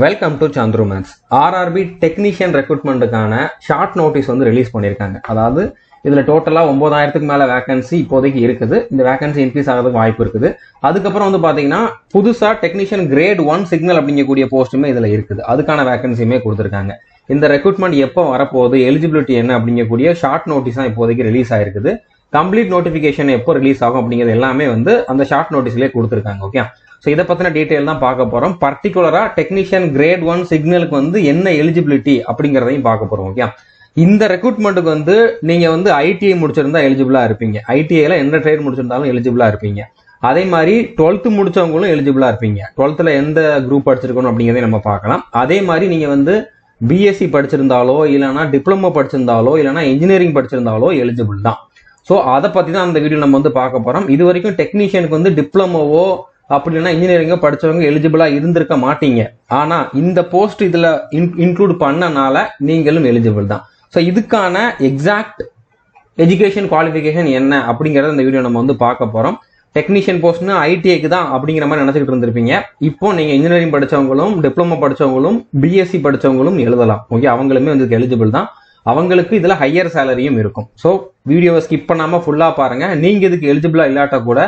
Welcome to Chandru maths. RRB technician ரெக்ரூட்மெண்ட்டுக்கான short notice வந்து release பண்ணியிருக்காங்க. அதாவது இதில் டோட்டலாக 9000க்கு மேலே வேகன்சி இப்போதைக்கு இருக்குது. இந்த வேகன்சி இன்க்ரீஸ் ஆகிறதுக்கு வாய்ப்பு இருக்குது. அதுக்கப்புறம் வந்து பார்த்தீங்கன்னா புதுசாக டெக்னீஷியன் கிரேட் 1 சிக்னல் அப்படிங்கக்கூடிய போஸ்ட்டுமே இதில் இருக்குது. அதுக்கான வேகன்சியுமே கொடுத்துருக்காங்க. இந்த ரெக்ரூட்மெண்ட் எப்போ வரப்போகுது, எலிஜிபிலிட்டி என்ன அப்படிங்கக்கூடிய ஷார்ட் நோட்டீஸ் தான் இப்போதைக்கு ரிலீஸ் ஆயிருக்குது. கம்ப்ளீட் நோட்டிஃபிகேஷன் எப்போ ரிலீஸ் ஆகும் அப்படிங்கிறது எல்லாமே வந்து அந்த ஷார்ட் நோட்டீஸ்லேயே கொடுத்துருக்காங்க. ஓகே, ஸோ இதை பற்றின டீட்டெயில் தான் பார்க்க போகிறோம். பர்டிகுலராக டெக்னீஷியன் கிரேட் 1 சிக்னலுக்கு வந்து என்ன எலிஜிபிலிட்டி அப்படிங்கிறதையும் பார்க்க போகிறோம். ஓகே, இந்த ரெக்ரூட்மெண்ட்டுக்கு வந்து நீங்கள் வந்து ஐடிஐ முடிச்சிருந்தா எலிஜிபிளாக இருப்பீங்க. ஐடிஐல எந்த ட்ரேட் முடிச்சிருந்தாலும் எலிஜிபிளாக இருப்பீங்க. அதே மாதிரி 12th முடிச்சவங்களும் எலிஜிபிளாக இருப்பீங்க. 12th எந்த குரூப் படிச்சிருக்கணும் அப்படிங்கிறதையும் நம்ம பார்க்கலாம். அதே மாதிரி நீங்கள் வந்து பிஎஸ்சி படிச்சிருந்தாலோ இல்லைனா டிப்ளமோ படிச்சிருந்தாலோ இல்லைனா இன்ஜினியரிங் படிச்சிருந்தாலோ எலிஜிபிள் தான். ஸோ அதை பற்றி தான் அந்த வீடியோ நம்ம வந்து பார்க்க போகிறோம். இது வரைக்கும் டெக்னீஷியனுக்கு வந்து டிப்ளமோவோ அப்படி இல்லைன்னா இன்ஜினியரிங்கோ படிச்சவங்க எலிஜிபிளா இருந்திருக்க மாட்டீங்க. ஆனா இந்த போஸ்ட் இதுல இன்க்ளூட் பண்ணனால நீங்களும் எலிஜிபிள் தான். ஸோ இதுக்கான எக்ஸாக்ட் எஜுகேஷன் குவாலிஃபிகேஷன் என்ன அப்படிங்கறத இந்த வீடியோ நம்ம வந்து பார்க்க போறோம். டெக்னீஷியன் போஸ்ட்னு ஐடிஐக்கு தான் அப்படிங்கிற மாதிரி நினைச்சிட்டு இருந்திருப்பீங்க. இப்போ நீங்க இன்ஜினியரிங் படிச்சவங்களும் டிப்ளமோ படிச்சவங்களும் பிஎஸ்சி படிச்சவங்களும் எழுதலாம். ஓகே, அவங்களுமே வந்து எலிஜிபிள் தான். அவங்களுக்கு இதுல ஹையர் சேலரியும் இருக்கும். ஸோ வீடியோவை ஸ்கிப் பண்ணாம ஃபுல்லா பாருங்க. நீங்க இதுக்கு எலிஜிபிளா இல்லாட்டா கூட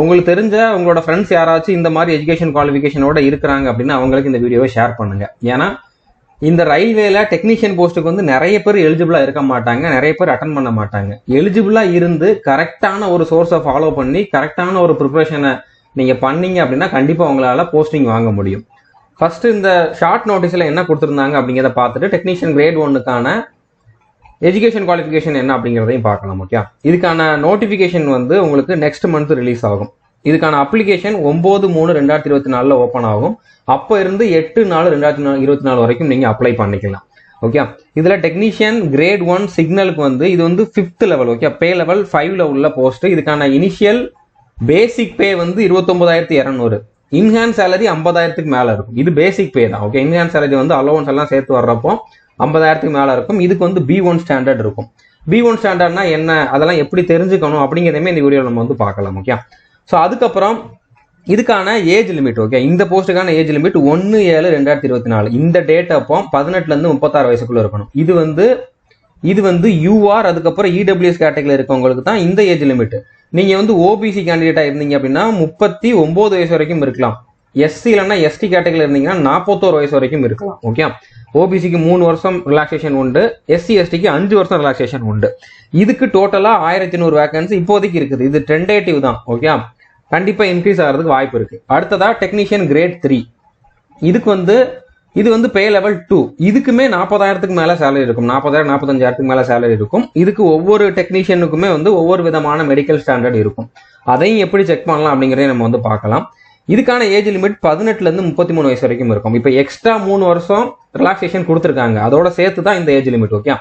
உங்களுக்கு தெரிஞ்ச உங்களோட ஃப்ரெண்ட்ஸ் யாராச்சும் இந்த மாதிரி எஜுகேஷன் குவாலிஃபிகேஷனோட இருக்கிறாங்க அப்படின்னா அவங்களுக்கு இந்த வீடியோவை ஷேர் பண்ணுங்க. ஏன்னா இந்த ரயில்வேல டெக்னீஷியன் போஸ்ட்டுக்கு வந்து நிறைய பேர் எலிஜிபிளா இருக்க மாட்டாங்க, நிறைய பேர் அட்டன் பண்ண மாட்டாங்க. எலிஜிபிளா இருந்து கரெக்டான ஒரு சோர்ஸை ஃபாலோ பண்ணி கரெக்டான ஒரு ப்ரிப்பரேஷனை நீங்க பண்ணீங்க அப்படின்னா கண்டிப்பா உங்களால போஸ்டிங் வாங்க முடியும். ஃபர்ஸ்ட் இந்த ஷார்ட் நோட்டீஸ்ல என்ன கொடுத்துருந்தாங்க அப்படிங்கிறத பார்த்துட்டு டெக்னீஷியன் கிரேட் 1க்கான எஜுகேஷன் குவாலிஃபிகேஷன் என்ன அப்படிங்கிறதையும் பார்க்கலாம். ஓகே, இதுக்கான நோட்டிஃபிகேஷன் வந்து உங்களுக்கு நெக்ஸ்ட் மந்த் ரிலீஸ் ஆகும். இதுக்கான அப்ளிகேஷன் 9/3/2024 ஓப்பன் ஆகும். அப்போ இருந்து 8/4/2024 வரைக்கும் நீங்க அப்ளை பண்ணிக்கலாம். ஓகே, இதுல டெக்னீஷியன் கிரேட் 1 சிக்னலுக்கு வந்து இது வந்து 5th level. Okay, pay level 5ல உள்ள போஸ்ட். இதுக்கான இனிஷியல் பேசிக் பே வந்து 29,200. இன்ஹான்ஸ் சேலரி 50,000க்கு மேல இருக்கும். இது பேசிக் பே தான். ஓகே, இன்ஹான்ஸ் சேலரி வந்து அலோவன்ஸ் எல்லாம் சேர்த்து வர்றப்போ 50,000க்கு மேல இருக்கும். இதுக்கு வந்து B1 ஸ்டாண்டர்ட் இருக்கும். B1 ஸ்டாண்டர்ட்னா என்ன, அதெல்லாம் எப்படி தெரிஞ்சுக்கணும் அப்படிங்கிறதையுமே இந்த வீடியோ நம்ம வந்து பார்க்கலாம். ஓகே, ஸோ அதுக்கப்புறம் இதுக்கான ஏஜ் லிமிட். ஓகே, இந்த போஸ்ட்டுக்கான ஏஜ் லிமிட் 1/7/2024. இந்த டேட் அப்போ 18ல இருந்து 36 வயசுக்குள்ள இருக்கணும். இது வந்து யூஆர் அதுக்கப்புறம் இடபிள்யூஎஸ் கேட்டகரியில் இருக்கவங்களுக்கு தான் இந்த ஏஜ் லிமிட். நீங்க வந்து ஓபிசி கேண்டிடேட்டா இருந்தீங்க அப்படின்னா 39 வயசு வரைக்கும் இருக்கலாம். எஸ்சி இல்லைன்னா எஸ்டி கேட்டகரியில் இருந்தீங்கன்னா 41 வயசு வரைக்கும் இருக்கலாம். ஓகே, ஓபிசிக்கு 3 வருஷம் ரிலாக்ஸேஷன் உண்டு, எஸ்சி எஸ்டிக்கு 5 வருஷம் ரிலாக்ஸேஷன் உண்டு. இதுக்கு டோட்டலா 1100 வேகன்சி இப்போதைக்கு இருக்குது. இது டென்டேட்டிவ் தான். ஓகே, கண்டிப்பா இன்க்ரீஸ் ஆகிறதுக்கு வாய்ப்பு இருக்கு. அடுத்ததா டெக்னீஷியன் கிரேட் 3. இது வந்து பே லெவல் 2. இதுக்குமே 40,000க்கு மேல சேலரி இருக்கும். 40,000 45,000க்கு மேல சேலரி இருக்கும். இதுக்கு ஒவ்வொரு டெக்னீஷியனுக்குமே வந்து ஒவ்வொரு விதமான மெடிக்கல் ஸ்டாண்டர்ட் இருக்கும். அதையும் எப்படி செக் பண்ணலாம் அப்படிங்கறதையும் நம்ம வந்து பார்க்கலாம். இதுக்கான ஏஜ் லிமிட் 18ல இருந்து 33 வயசு வரைக்கும் இருக்கும். இப்போ எக்ஸ்ட்ரா 3 வருஷம் ரிலாக்ஸேஷன் கொடுத்துருக்காங்க. அதோட சேர்த்து தான் இந்த ஏஜ் லிமிட். ஓகே,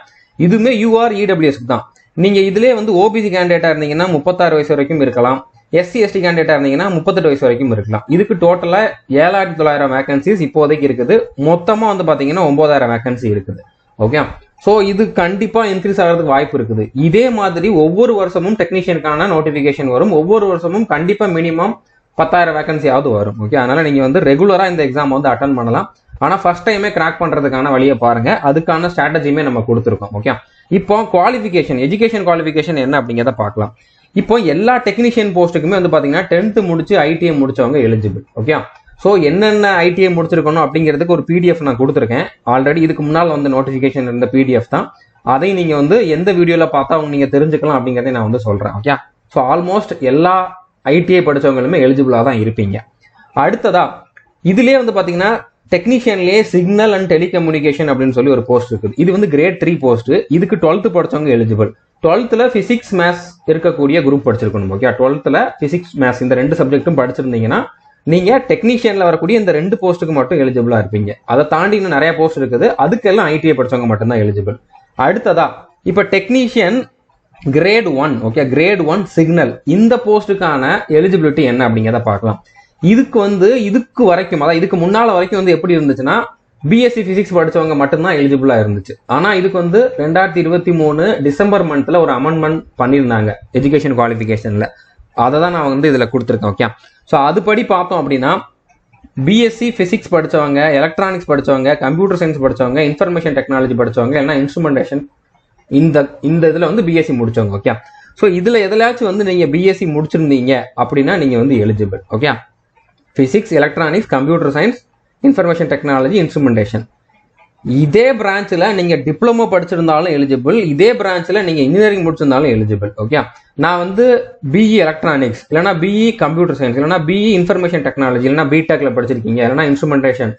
இதுவுமே யூஆர் இடபிள்யூஎஸ்க்கு தான். நீங்க இதுலேயே வந்து ஓபிசி கேண்டிடேட்டா இருந்தீங்கன்னா 36 வயசு வரைக்கும் இருக்கலாம். எஸ்சி எஸ்டி கேண்டிடேட்டா இருந்தீங்கன்னா 38 வயசு வரைக்கும் இருக்கலாம். இதுக்கு டோட்டலா 7,900 வேகன்சிஸ் இப்போதைக்கு இருக்குது. மொத்தமா வந்து பாத்தீங்கன்னா 9,000 வேகன்சி இருக்குது. ஓகே, ஸோ இது கண்டிப்பா இன்க்ரீஸ் ஆகிறதுக்கு வாய்ப்பு இருக்குது. இதே மாதிரி ஒவ்வொரு வருஷமும் டெக்னீஷியனுக்கான நோட்டிபிகேஷன் வரும். ஒவ்வொரு வருஷமும் கண்டிப்பா மினிமம் 10,000 வேகன்சியாவது வரும். ஓகே, அதனால நீங்க வந்து ரெகுலரா இந்த எக்ஸாம் வந்து அட்டன் பண்ணலாம். ஆனா ஃபர்ஸ்ட் டைமே கிராக் பண்றதுக்கான வழியை பாருங்க. அதுக்கான ஸ்ட்ராட்டஜியுமே நம்ம கொடுத்துருக்கோம். ஓகே, இப்போ குவாலிஃபிகேஷன் எஜுகேஷன் குவாலிஃபிகேஷன் என்ன அப்படிங்கிறத பார்க்கலாம். இப்போ எல்லா டெக்னீஷியன் போஸ்ட்டுக்குமே வந்து பாத்தீங்கன்னா 10th முடிச்சு ஐடிஐ முடிச்சவங்க எலிஜிபிள். ஓகே, ஸோ என்னென்ன ஐடிஐ முடிச்சிருக்கணும் அப்படிங்கிறதுக்கு ஒரு பிடிஎஃப் நான் கொடுத்துருக்கேன். ஆல்ரெடி இதுக்கு முன்னால் வந்து நோட்டிஃபிகேஷன் இருந்த பிடிஎஃப் தான். அதை நீங்க வந்து எந்த வீடியோல பார்த்தா நீங்க தெரிஞ்சுக்கலாம் அப்படிங்கிறத நான் வந்து சொல்றேன். ஓகே, ஸோ ஆல்மோஸ்ட் எல்லா ஐடிஐ படிச்சவங்களுமே எலிஜிபிளா தான் இருப்பீங்க. அடுத்ததா இதுலயே வந்து பாத்தீங்கன்னா டெக்னீஷியன்லயே சிக்னல் அண்ட் டெலிகம்யூனிகேஷன் அப்படின்னு சொல்லி ஒரு போஸ்ட் இருக்குது. இது வந்து கிரேட் 3 போஸ்ட். இதுக்கு 12th படிச்சவங்க எலிஜிபிள். 12th பிசிக்ஸ் மேத்ஸ் இருக்கக்கூடிய குரூப் படிச்சிருக்கணும். ஓகே, 12th பிசிக்ஸ் மேத்ஸ் இந்த 2 சப்ஜெக்டும் படிச்சிருந்தீங்கன்னா நீங்க டெக்னீஷியன்ல வரக்கூடிய இந்த 2 போஸ்ட்டுக்கு மட்டும் எலிஜிபிளா இருப்பீங்க. அதை தாண்டி இன்னும் நிறைய போஸ்ட் இருக்குது. அதுக்கெல்லாம் ஐடிஐ படிச்சவங்க மட்டும்தான் எலிஜிபிள். அடுத்ததா இப்ப technician grade 1. Okay, grade 1 signal இந்த போஸ்ட்டுக்கான எலிஜிபிலிட்டி என்ன அப்படிங்கிறத பார்க்கலாம். இதுக்கு வரைக்கும், அதாவது இதுக்கு முன்னால வரைக்கும் வந்து எப்படி இருந்துச்சுன்னா பிஎஸ்சி பிசிக்ஸ் படிச்சவங்க மட்டும்தான் எலிஜிபிளா இருந்துச்சு. ஆனா இதுக்கு வந்து 2023 டிசம்பர் மந்த்ல ஒரு அமெண்ட்மெண்ட் பண்ணியிருந்தாங்க எஜுகேஷன் குவாலிஃபிகேஷன்ல. அதை தான் நான் வந்து இதுல கொடுத்துருக்கேன். ஓகே, ஸோ அதுபடி பார்த்தோம் அப்படின்னா பிஎஸ்சி பிசிக்ஸ் படிச்சவங்க, எலக்ட்ரானிக்ஸ் படிச்சவங்க, கம்ப்யூட்டர் சயின்ஸ் படிச்சவங்க, இன்ஃபர்மேஷன் டெக்னாலஜி படிச்சவங்க, இல்லைன்னா இன்ஸ்ட்ருமெண்டேஷன் இந்த இதுல வந்து பிஎஸ்சி முடிச்சவங்க. ஓகே, ஸோ இதுல எதுலாச்சும் வந்து நீங்க பிஎஸ்சி முடிச்சிருந்தீங்க அப்படின்னா நீங்க வந்து eligible. Okay, physics, electronics, computer science, information technology, instrumentation, இதே பிரான்ச்ல நீங்க டிப்ளமோ படிச்சிருந்தாலும் எலிஜிபிள், இதே பிரான்ச்ல நீங்க இன்ஜினியரிங் முடிச்சிருந்தாலும் எலிஜிபிள். ஓகே, நான் வந்து பிஇ எலக்ட்ரானிக்ஸ், இல்லைனா பிஇ கம்ப்யூட்டர் சயின்ஸ், இல்லைனா பிஇ இன்ஃபர்மேஷன் டெக்னாலஜி, இல்லைனா பிடெக்ல படிச்சிருக்கீங்க, இல்லைனா இன்ஸ்ட்ருமெண்டேஷன்,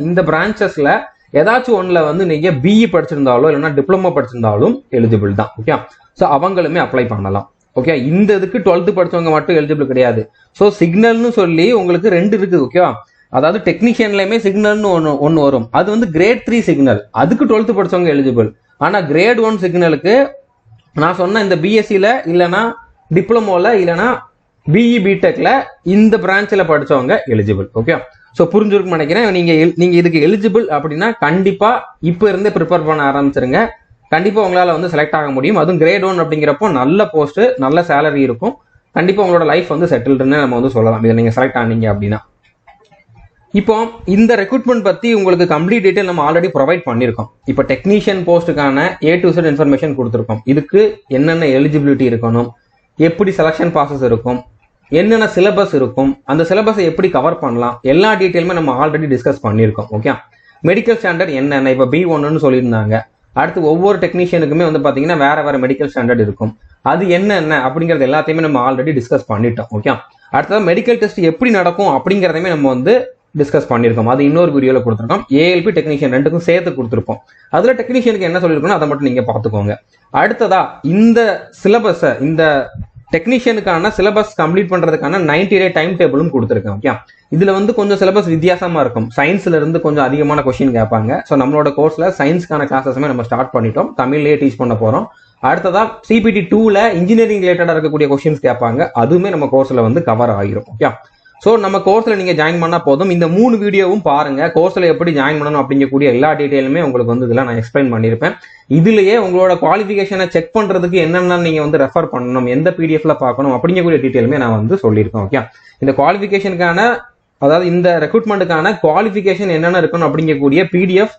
இந்த பிரான்ச்சஸ்ல ஏதாச்சும் ஒன்றுல வந்து நீங்க பிஇ படிச்சிருந்தாலோ இல்லைனா டிப்ளமோ படிச்சிருந்தாலும் எலிஜிபிள் தான். ஓகே, ஸோ அவங்களுமே அப்ளை பண்ணலாம். ஓகே, இந்த இதுக்கு 12th படிச்சவங்க மட்டும் எலிஜிபிள் கிடையாது. ஸோ சிக்னல்னு சொல்லி உங்களுக்கு 2 இருக்குது. ஓகேவா, அதாவது டெக்னீஷியன்லயுமே சிக்னல்னு ஒன்று வரும். அது வந்து கிரேட் 3 சிக்னல், அதுக்கு 12th படிச்சவங்க எலிஜிபிள். ஆனா கிரேட் 1 சிக்னலுக்கு நான் சொன்ன இந்த பிஎஸ்சில இல்லைனா டிப்ளமோல இல்லைனா பிஇ பிடெக்ல இந்த பிரான்ச்ல படிச்சவங்க எலிஜிபிள். ஓகே, ஸோ புரிஞ்சிருக்குன்னு நினைக்கிறேன். நீங்க இதுக்கு எலிஜிபிள் அப்படின்னா கண்டிப்பா இப்ப இருந்தே ப்ரிப்பேர் பண்ண ஆரம்பிச்சிருங்க. கண்டிப்பா உங்களால வந்து செலக்ட் ஆக முடியும். அதுவும் கிரேட் 1 அப்படிங்கிறப்போ நல்ல போஸ்ட், நல்ல சேலரி இருக்கும். கண்டிப்பா உங்களோட லைஃப் வந்து செட்டில்டுன்னு நம்ம வந்து சொல்லலாம், இதை நீங்க செலக்ட் ஆனீங்க அப்படின்னா. இப்போ இந்த ரெக்ரூட்மெண்ட் பத்தி உங்களுக்கு கம்ப்ளீட் டீடைல் நம்ம ஆல்ரெடி ப்ரொவைட் பண்ணிருக்கோம். இப்போ டெக்னீஷியன் போஸ்ட்டுக்கான A to Z இன்ஃபர்மேஷன் கொடுத்துருக்கோம். இதுக்கு என்னென்ன எலிஜிபிலிட்டி இருக்கணும், எப்படி செலக்ஷன் ப்ராசஸ் இருக்கும், என்னென்ன சிலபஸ் இருக்கும், அந்த சிலபஸை எப்படி கவர் பண்ணலாம், எல்லா டீட்டெயிலுமே நம்ம ஆல்ரெடி டிஸ்கஸ் பண்ணியிருக்கோம். ஓகே, மெடிக்கல் ஸ்டாண்டர்ட் என்னென்ன இப்போ B1ன்னு சொல்லியிருந்தாங்க. அடுத்து ஒவ்வொரு டெக்னீஷியனுக்குமே வந்து பாத்தீங்கன்னா வேற மெடிக்கல் ஸ்டாண்டர்ட் இருக்கும். அது என்னென்ன அப்படிங்கறது எல்லாத்தையுமே நம்ம ஆல்ரெடி டிஸ்கஸ் பண்ணிட்டோம். ஓகே, அடுத்தது மெடிக்கல் டெஸ்ட் எப்படி நடக்கும் அப்படிங்கறதையுமே நம்ம வந்து டிஸ்கஸ் பண்ணிருக்கோம். அது இன்னொரு வீடியோல கொடுத்துருக்கோம். ஏஎல்பி டெக்னீஷியன் ரெண்டுக்கும் சேர்த்து கொடுத்துருப்போம். அதுல டெக்னீஷியனுக்கு என்ன சொல்லிருக்கணும் அதை மட்டும் நீங்க பாத்துக்கோங்க. அடுத்ததா இந்த சிலபஸ், இந்த டெக்னீஷியனுக்கான சிலபஸ் கம்ப்ளீட் பண்றதுக்கான 90 டே டைம் டேபிளும் கொடுத்துருக்கேன். ஓகே, இதுல வந்து கொஞ்சம் சிலபஸ் வித்தியாசமா இருக்கும். சயின்ஸ்ல இருந்து கொஞ்சம் அதிகமான கொஸ்டின் கேட்பாங்க. ஸோ நம்மளோட கோர்ஸ்ல சயின்ஸ்க்கான கிளாஸஸுமே நம்ம ஸ்டார்ட் பண்ணிட்டோம். தமிழ்லயே டீச் பண்ண போறோம். அடுத்ததா சிபிடி 2ல இன்ஜினியரிங் ரிலேட்டடா இருக்கக்கூடிய கொஸ்டின்ஸ் கேட்பாங்க. அதுவுமே நம்ம கோர்ஸ்ல வந்து கவர் ஆகிரும். ஓகே, ஸோ நம்ம கோர்ஸ்ல நீங்க ஜாயின் பண்ணா போதும். இந்த 3 வீடியோவும் பாருங்க. கோர்ஸ்ல எப்படி ஜாயின் பண்ணணும் அப்படிங்கக்கூடிய எல்லா டீடைலுமே உங்களுக்கு வந்து இதெல்லாம் நான் எக்ஸ்பிளைன் பண்ணியிருப்பேன். இதுலயே உங்களோட குவாலிஃபிகேஷனை செக் பண்றதுக்கு என்னென்ன நீங்க வந்து ரெஃபர் பண்ணணும், எந்த பிடிஎஃப்ல பார்க்கணும் அப்படிங்கக்கூடிய டீடைலுமே நான் வந்து சொல்லியிருக்கேன். ஓகே, இந்த குவாலிஃபிகேஷனுக்கான, அதாவது இந்த ரெக்ரூட்மெண்ட்டுக்கான குவாலிஃபிகேஷன் என்னென்ன இருக்கணும் அப்படிங்கக்கூடிய பிடிஎஃப்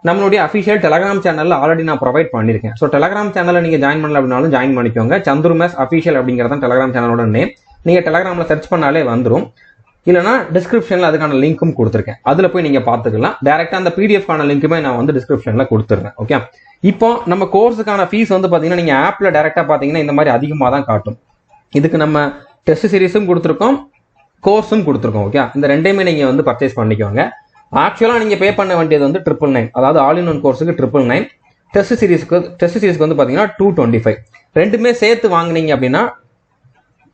நம்மளுடைய அஃபிஷியல் டெலகிராம் சேனல்ல ஆல்ரெடி நான் ப்ரொவைட் பண்ணிருக்கேன். ஸோ டெலகிராம் சேனல்ல நீங்க ஜாயின் பண்ணல அப்படின்னாலும் ஜாயின் பண்ணிக்கோங்க. சந்துருமேஸ் அஃபிஷியல் அப்படிங்கிறத டெலகிராம் சேனலோட நேம். நீங்க டெலகிராம்ல சர்ச் பண்ணாலே வந்துடும். இல்லைனா டிஸ்கிரிப்ஷன்ல அதுக்கான லிங்க்கும் கொடுத்துருக்கேன். அதுல போய் நீங்க பாத்துக்கலாம். டைரக்டா அந்த பிடிஎஃப்கான லிங்க்குமே நான் வந்து டிஸ்கிரிப்ஷன்ல கொடுத்துருக்கேன். ஓகே, இப்போ நம்ம கோர்ஸுக்கான ஃபீஸ் வந்து பாத்தீங்கன்னா நீங்க ஆப்ல டைரக்டா பாத்தீங்கன்னா இந்த மாதிரி அதிகமா தான் காட்டும். இதுக்கு நம்ம டெஸ்ட் சீரிஸும் கொடுத்துருக்கோம், கோர்ஸும் கொடுத்துருக்கோம். ஓகே, இந்த ரெண்டையுமே நீங்க வந்து பர்ச்சேஸ் பண்ணிக்கோங்க. ஆக்சுவலா நீங்க பே பண்ண வேண்டியது வந்து 999, அதாவது ஆல் இன் ஒன் கோர்ஸுக்கு 999. டெஸ்ட் சீரிஸ்க்கு வந்து பாத்தீங்கன்னா 225. ரெண்டுமே சேர்த்து வாங்கினீங்க அப்படின்னா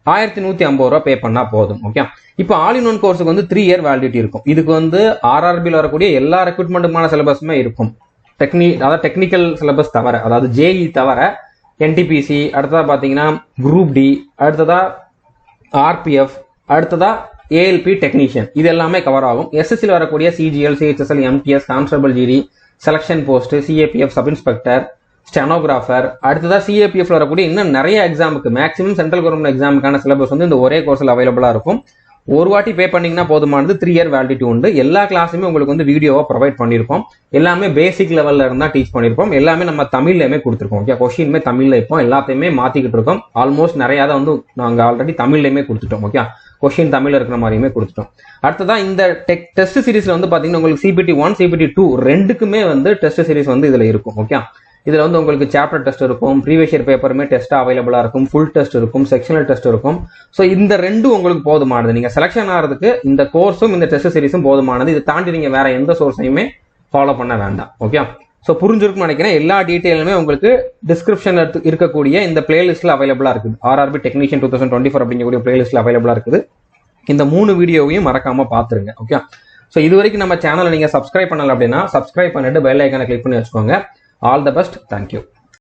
1150 ரூபா பே பண்ணா போதும். ஓகே, இப்போ ஆல் இன் ஒன் கோர்ஸுக்கு வந்து 3 இயர் வேலிடிட்டி இருக்கும். இதுக்கு வந்து ஆர்ஆர்பியில் வரக்கூடிய எல்லா ரெக்ரூட்மெண்ட்டுமான சிலபஸுமே இருக்கும். அதாவது டெக்னிக்கல் சிலபஸ் தவிர, அதாவது ஜேஇ தவிர என்டிபிசி, அடுத்ததா பாத்தீங்கன்னா குரூப் டி, அடுத்ததா ஆர்பிஎஃப், அடுத்ததா ஏஎல்பி டெக்னீஷியன், இது எல்லாமே கவர் ஆகும். எஸ்எஸ்சியில் வரக்கூடிய CGL, CHSL, MTS, constable GD, selection post, CAPF, sub inspector, stenographer, அடுத்ததா சிஏபிஎஃப்ல வரக்கூடிய இன்னும் நிறைய எக்ஸாமுக்கு, மேக்ஸிமம் சென்ட்ரல் கவர்மெண்ட் எக்ஸாமுக்கான சிலபஸ் வந்து இந்த ஒரே கோர்ஸ்ல அவைலபிளா இருக்கும். ஒரு வாட்டி பே பண்ணீங்கன்னா போதுமானது. 3 இயர் வேலிடிட்டி உண்டு. எல்லா கிளாஸுமே உங்களுக்கு வந்து வீடியோவா ப்ரொவைட் பண்ணிருப்போம். எல்லாமே பேசிக் லெவல்ல இருந்தா டீச் பண்ணிருப்போம். எல்லாமே நம்ம தமிழ்லயுமே கொடுத்துருக்கோம். ஓகே, கொஸ்டின்மே தமிழ்ல இப்போ எல்லாத்தையுமே மாத்திக்கிட்டு இருக்கோம். ஆல்மோஸ்ட் நிறைய வந்து நாங்க ஆல்ரெடி தமிழ்லயுமே கொடுத்துட்டோம். ஓகே, கொஸ்டின் தமிழ்ல இருக்கிற மாதிரியுமே கொடுத்துட்டோம். அடுத்ததா இந்த டெஸ்ட் சீரிஸ்ல வந்து பாத்தீங்கன்னா உங்களுக்கு சிபிடி 1, சிபிடி 2 ரெண்டுக்குமே வந்து டெஸ்ட் சீரிஸ் வந்து இதுல இருக்கும். ஓகே, இதுல வந்து உங்களுக்கு சாப்டர் டெஸ்ட் இருக்கும், ப்ரீவியஸ் இயர் பேப்பருமே டெஸ்ட் அவைலபிளா இருக்கும், ஃபுல் டெஸ்ட் இருக்கும், செக்ஷனல் டெஸ்ட் இருக்கும். ஸோ இந்த ரெண்டும் உங்களுக்கு போதுமானது. நீங்க செலக்ஷன் ஆகிறதுக்கு இந்த கோர்ஸும் இந்த டெஸ்ட் சீரிஸும் போதுமானது. இதை தாண்டி நீங்க வேற எந்த சோர்ஸையுமே ஃபாலோ பண்ண வேண்டாம். ஓகே, ஸோ புரிஞ்சிருக்குன்னு நினைக்கிறேன். எல்லா டீட்டெயிலுமே உங்களுக்கு டிஸ்கிரிப்ஷன்ல இருக்கக்கூடிய இந்த பிளேலிஸ்ட்ல அவைலபிளா இருக்குது. ஆர்ஆர்பி டெக்னீஷியன் 2024 அப்படிங்கக்கூடிய பிளேலிஸ்ட்ல அவைலபிளா இருக்குது. இந்த 3 வீடியோவையும் மறக்காம பாத்துருங்க. ஓகே, ஸோ இது வரைக்கும் நம்ம சேனலை நீங்க சப்ஸ்கிரைப் பண்ணல அப்படின்னா சப்ஸ்கிரைப் பண்ணிட்டு பெல் ஐக்கானை கிளிக் பண்ணி வச்சுக்கோங்க. All the best. Thank you.